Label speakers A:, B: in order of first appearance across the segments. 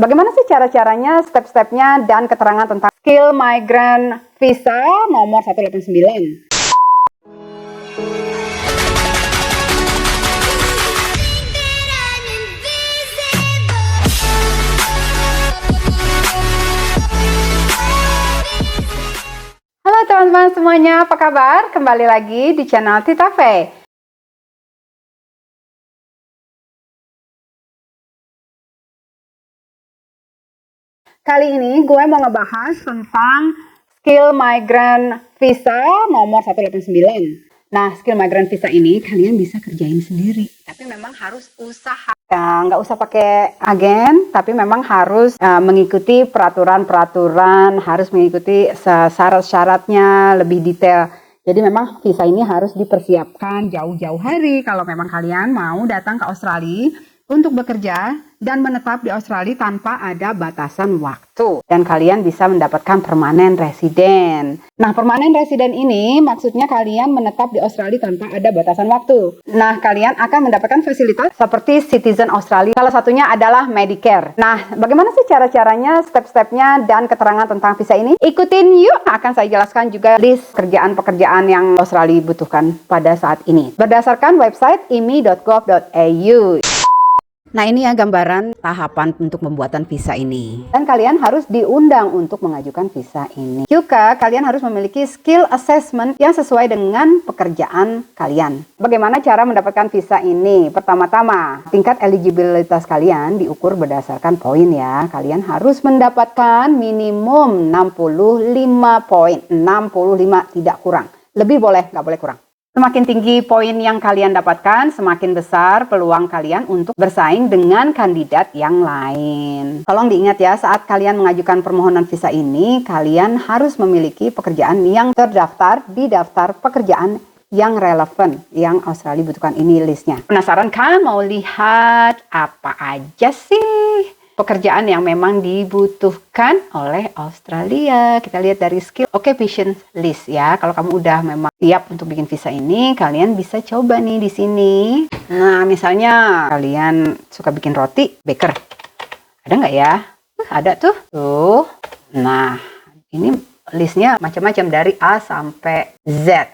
A: bagaimana sih cara-caranya, step-stepnya, dan keterangan tentang skill migrant visa nomor 189? Halo teman-teman semuanya, apa kabar? Kembali lagi di channel Tita Faye. Kali ini gue mau ngebahas tentang skill migrant visa nomor 189. Nah, skill migrant visa ini kalian bisa kerjain sendiri, tapi memang harus usaha. Nggak usah pakai agen, tapi memang harus mengikuti peraturan-peraturan, harus mengikuti syarat-syaratnya lebih detail. Jadi memang visa ini harus dipersiapkan jauh-jauh hari kalau memang kalian mau datang ke Australia untuk bekerja dan menetap di Australia tanpa ada batasan waktu. Dan kalian bisa mendapatkan permanen resident. Nah, permanen resident ini maksudnya kalian menetap di Australia tanpa ada batasan waktu. Nah, kalian akan mendapatkan fasilitas seperti citizen Australia. Salah satunya adalah Medicare. Nah, bagaimana sih cara-caranya, step-stepnya, dan keterangan tentang visa ini? Ikutin yuk! Akan saya jelaskan juga list pekerjaan-pekerjaan yang Australia butuhkan pada saat ini. Berdasarkan website imi.gov.au. Nah, ini ya gambaran tahapan untuk pembuatan visa ini. Dan kalian harus diundang untuk mengajukan visa ini. Juga kalian harus memiliki skill assessment yang sesuai dengan pekerjaan kalian. Bagaimana cara mendapatkan visa ini? Pertama-tama, tingkat eligibilitas kalian diukur berdasarkan poin ya. Kalian harus mendapatkan minimum 65 poin. 65 tidak kurang. Lebih boleh, nggak boleh kurang. Semakin tinggi poin yang kalian dapatkan, semakin besar peluang kalian untuk bersaing dengan kandidat yang lain. Tolong diingat ya, saat kalian mengajukan permohonan visa ini, kalian harus memiliki pekerjaan yang terdaftar di daftar pekerjaan yang relevan, yang Australia butuhkan. Ini listnya. Penasaran kan mau lihat apa aja sih pekerjaan yang memang dibutuhkan oleh Australia? Kita lihat dari skill occupation list ya. Kalau kamu udah memang siap untuk bikin visa ini, kalian bisa coba nih di sini. Nah, misalnya kalian suka bikin roti, baker. Ada nggak ya? Ada tuh. Tuh. Nah, ini listnya macam-macam dari A sampai Z.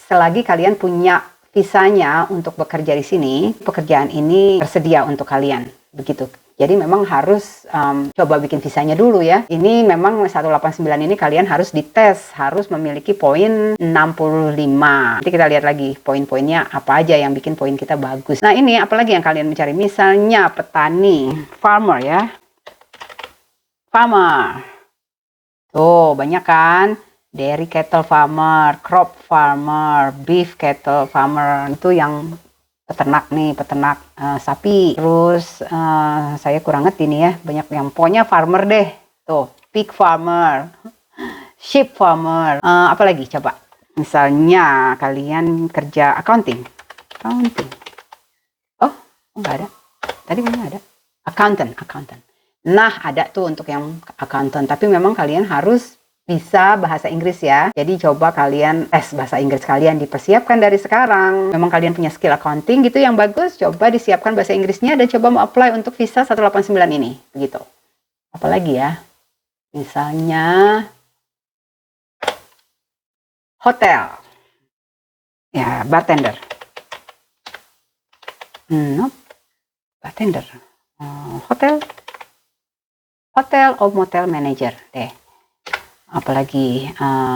A: Selagi kalian punya visanya untuk bekerja di sini, pekerjaan ini tersedia untuk kalian. Begitu. Jadi memang harus coba bikin visanya dulu ya. Ini memang 189 ini kalian harus dites, harus memiliki poin 65. Nanti kita lihat lagi poin-poinnya apa aja yang bikin poin kita bagus. Nah, ini apalagi yang kalian mencari? Misalnya petani, farmer ya. Farmer. Tuh, banyak kan? Dairy cattle farmer, crop farmer, beef cattle farmer. Itu yang peternak nih, peternak sapi. Terus saya kurang ngerti nih ya, banyak yang pokoknya farmer deh. Tuh, pig farmer, sheep farmer. Apa lagi coba? Misalnya kalian kerja accounting. Oh, nggak ada. Tadi mana ada? Accountant. Nah, ada tuh untuk yang accountant. Tapi memang kalian harus bisa bahasa Inggris ya. Jadi coba kalian tes bahasa Inggris kalian, dipersiapkan dari sekarang. Memang kalian punya skill accounting gitu yang bagus, coba disiapkan bahasa Inggrisnya dan coba mau apply untuk visa 189 ini. Begitu. Apalagi ya? Misalnya hotel. Ya, bartender. Bartender. Hotel or motel manager deh. Apalagi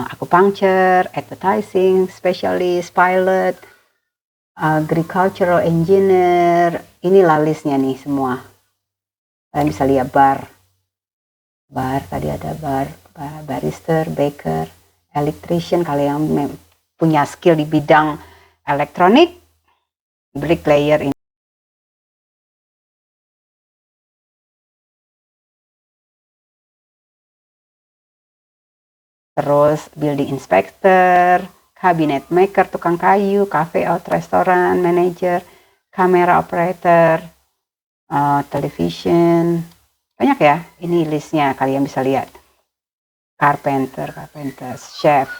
A: acupuncture, advertising, specialist, pilot, agricultural engineer. Inilah listnya nih semua. Kalian bisa lihat bar, tadi ada barista, baker, electrician. Kalian yang punya skill di bidang elektronik, bricklayer ini. Terus building inspector, cabinet maker, tukang kayu, cafe out restoran manager, camera operator, television. Banyak ya, ini listnya kalian bisa lihat. Carpenter, chef.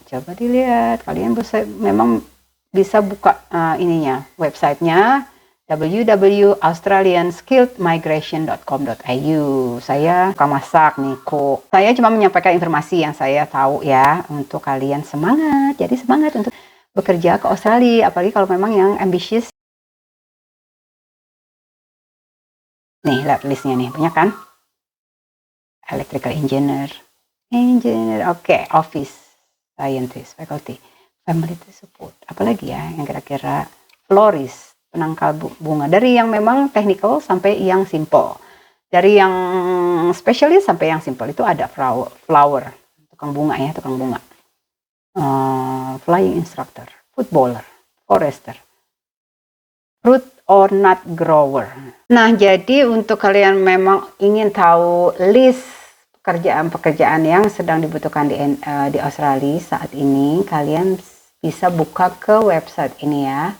A: Coba dilihat, kalian memang bisa buka ininya, websitenya, www.australianskilledmigration.com.au. Saya suka masak nih, kok. Saya cuma menyampaikan informasi yang saya tahu ya, untuk kalian semangat. Jadi semangat untuk bekerja ke Australia, apalagi kalau memang yang ambitious. Nih, lihat listnya nih, banyak kan? Electrical engineer, oke, office scientist, faculty, family support, apalagi ya yang kira-kira florist, penangkal bunga, dari yang memang technical sampai yang simple, dari yang spesialis sampai yang simple itu ada flower, tukang bunga ya, flying instructor, footballer, forester, fruit or nut grower. Nah, jadi untuk kalian memang ingin tahu list pekerjaan-pekerjaan yang sedang dibutuhkan di Australia saat ini, kalian bisa buka ke website ini ya,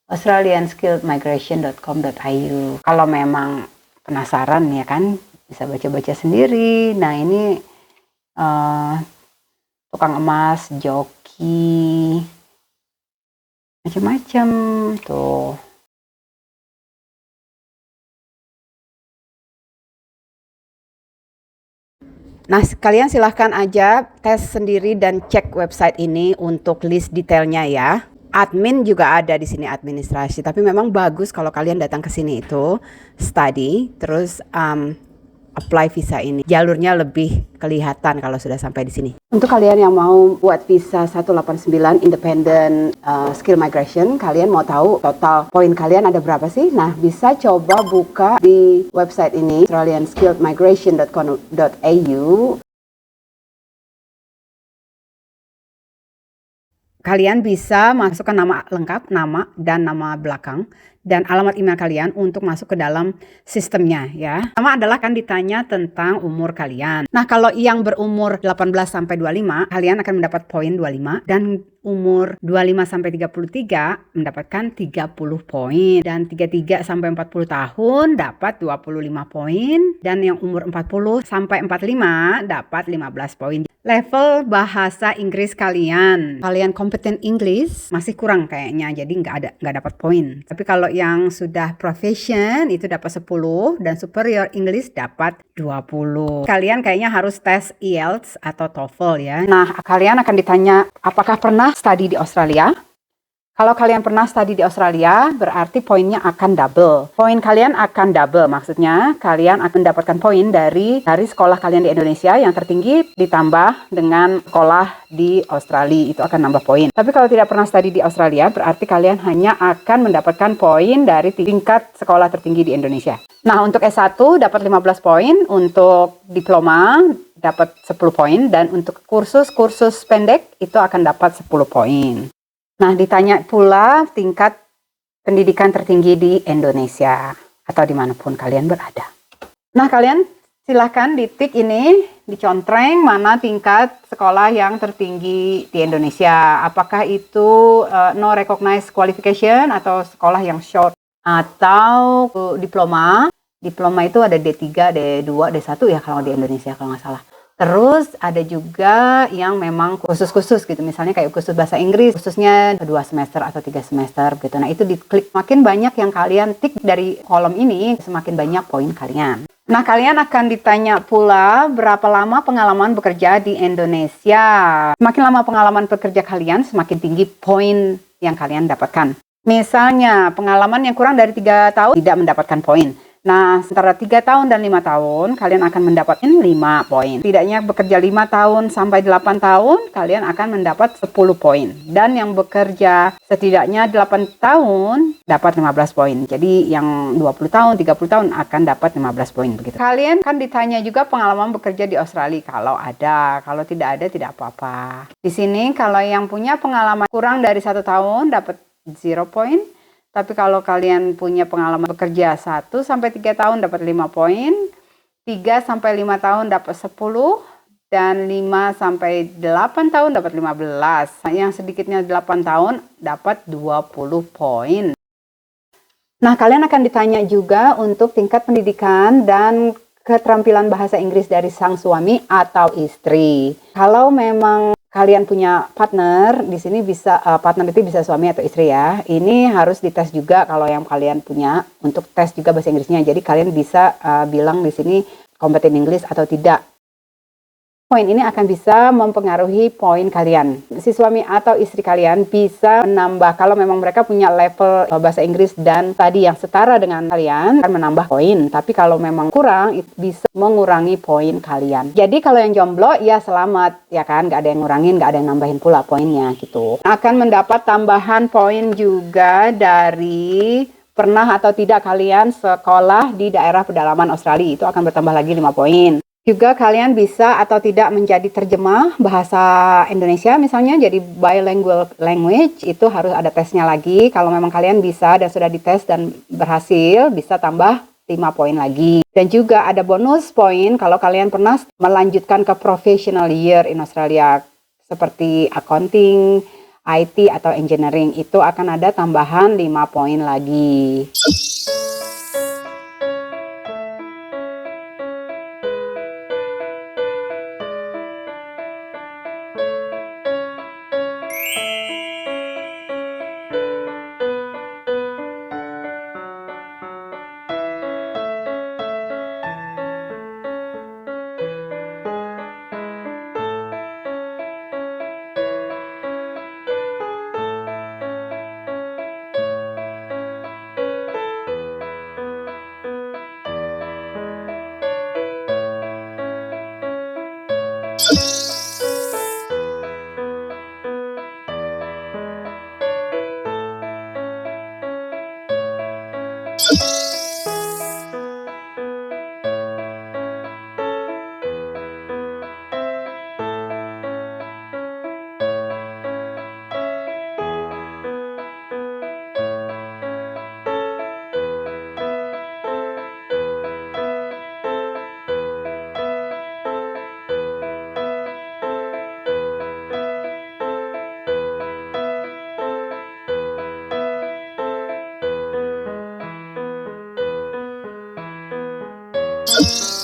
A: australianskilledmigration.com.au. Kalau memang penasaran ya kan, bisa baca-baca sendiri. Nah, ini tukang emas, joki, macam-macam tuh. Nah, kalian silahkan aja tes sendiri dan cek website ini untuk list detailnya ya. Admin juga ada di sini, administrasi. Tapi memang bagus kalau kalian datang ke sini itu study, terus apply visa ini. Jalurnya lebih kelihatan kalau sudah sampai di sini. Untuk kalian yang mau buat visa 189 Independent Skill Migration, kalian mau tahu total poin kalian ada berapa sih? Nah, bisa coba buka di website ini, australianskilledmigration.com.au. Kalian bisa masukkan nama lengkap, nama dan nama belakang, dan alamat email kalian untuk masuk ke dalam sistemnya ya. Pertama adalah kan ditanya tentang umur kalian. Nah, kalau yang berumur 18 sampai 25, kalian akan mendapat poin 25, dan umur 25 sampai 33 mendapatkan 30 poin, dan 33 sampai 40 tahun dapat 25 poin, dan yang umur 40 sampai 45 dapat 15 poin. Level bahasa Inggris kalian kompeten English masih kurang kayaknya, jadi nggak dapat poin. Tapi kalau yang sudah profession itu dapat 10, dan superior English dapat 20. Kalian kayaknya harus tes IELTS atau TOEFL ya. Nah, kalian akan ditanya apakah pernah studi di Australia. Kalau kalian pernah studi di Australia, berarti poinnya akan double. Poin kalian akan double, maksudnya kalian akan mendapatkan poin dari sekolah kalian di Indonesia yang tertinggi ditambah dengan sekolah di Australia, itu akan nambah poin. Tapi kalau tidak pernah studi di Australia, berarti kalian hanya akan mendapatkan poin dari tingkat sekolah tertinggi di Indonesia. Nah, untuk S1 dapat 15 poin, untuk diploma dapat 10 poin, dan untuk kursus-kursus pendek itu akan dapat 10 poin. Nah, ditanya pula tingkat pendidikan tertinggi di Indonesia atau dimanapun kalian berada. Nah, kalian silahkan ditik ini, dicontreng mana tingkat sekolah yang tertinggi di Indonesia. Apakah itu no recognized qualification atau sekolah yang short, atau diploma. Diploma itu ada D3, D2, D1 ya kalau di Indonesia kalau nggak salah. Terus ada juga yang memang khusus-khusus gitu, misalnya kayak khusus bahasa Inggris, khususnya 2 semester atau 3 semester gitu. Nah, itu diklik, makin banyak yang kalian tik dari kolom ini, semakin banyak poin kalian. Nah, kalian akan ditanya pula berapa lama pengalaman bekerja di Indonesia. Semakin lama pengalaman bekerja kalian, semakin tinggi poin yang kalian dapatkan. Misalnya, pengalaman yang kurang dari 3 tahun tidak mendapatkan poin. Nah, antara 3 tahun dan 5 tahun, kalian akan mendapatkan 5 poin. Setidaknya bekerja 5 tahun sampai 8 tahun, kalian akan mendapat 10 poin. Dan yang bekerja setidaknya 8 tahun, dapat 15 poin. Jadi yang 20 tahun, 30 tahun akan dapat 15 poin begitu. Kalian kan ditanya juga pengalaman bekerja di Australia, kalau ada. Kalau tidak ada, tidak apa-apa. Di sini, kalau yang punya pengalaman kurang dari 1 tahun, dapat 0 poin. Tapi kalau kalian punya pengalaman bekerja 1 sampai 3 tahun dapat 5 poin, 3 sampai 5 tahun dapat 10, dan 5 sampai 8 tahun dapat 15. Yang sedikitnya 8 tahun dapat 20 poin. Nah, kalian akan ditanya juga untuk tingkat pendidikan dan keterampilan bahasa Inggris dari sang suami atau istri. Kalau memang kalian punya partner, di sini bisa partner itu bisa suami atau istri ya. Ini harus dites juga kalau yang kalian punya untuk tes juga bahasa Inggrisnya. Jadi kalian bisa bilang di sini kompeten Inggris atau tidak. Poin ini akan bisa mempengaruhi poin kalian. Si suami atau istri kalian bisa menambah, kalau memang mereka punya level bahasa Inggris dan tadi yang setara dengan kalian, akan menambah poin. Tapi kalau memang kurang, itu bisa mengurangi poin kalian. Jadi kalau yang jomblo, ya selamat, ya kan? Gak ada yang ngurangin, gak ada yang nambahin pula poinnya gitu. Akan mendapat tambahan poin juga dari pernah atau tidak kalian sekolah di daerah pedalaman Australia. Itu akan bertambah lagi 5 poin. Juga kalian bisa atau tidak menjadi terjemah bahasa Indonesia misalnya jadi bilingual language, itu harus ada tesnya lagi. Kalau memang kalian bisa dan sudah dites dan berhasil, bisa tambah 5 poin lagi. Dan juga ada bonus poin kalau kalian pernah melanjutkan ke professional year in Australia seperti accounting, IT atau engineering, itu akan ada tambahan 5 poin lagi. you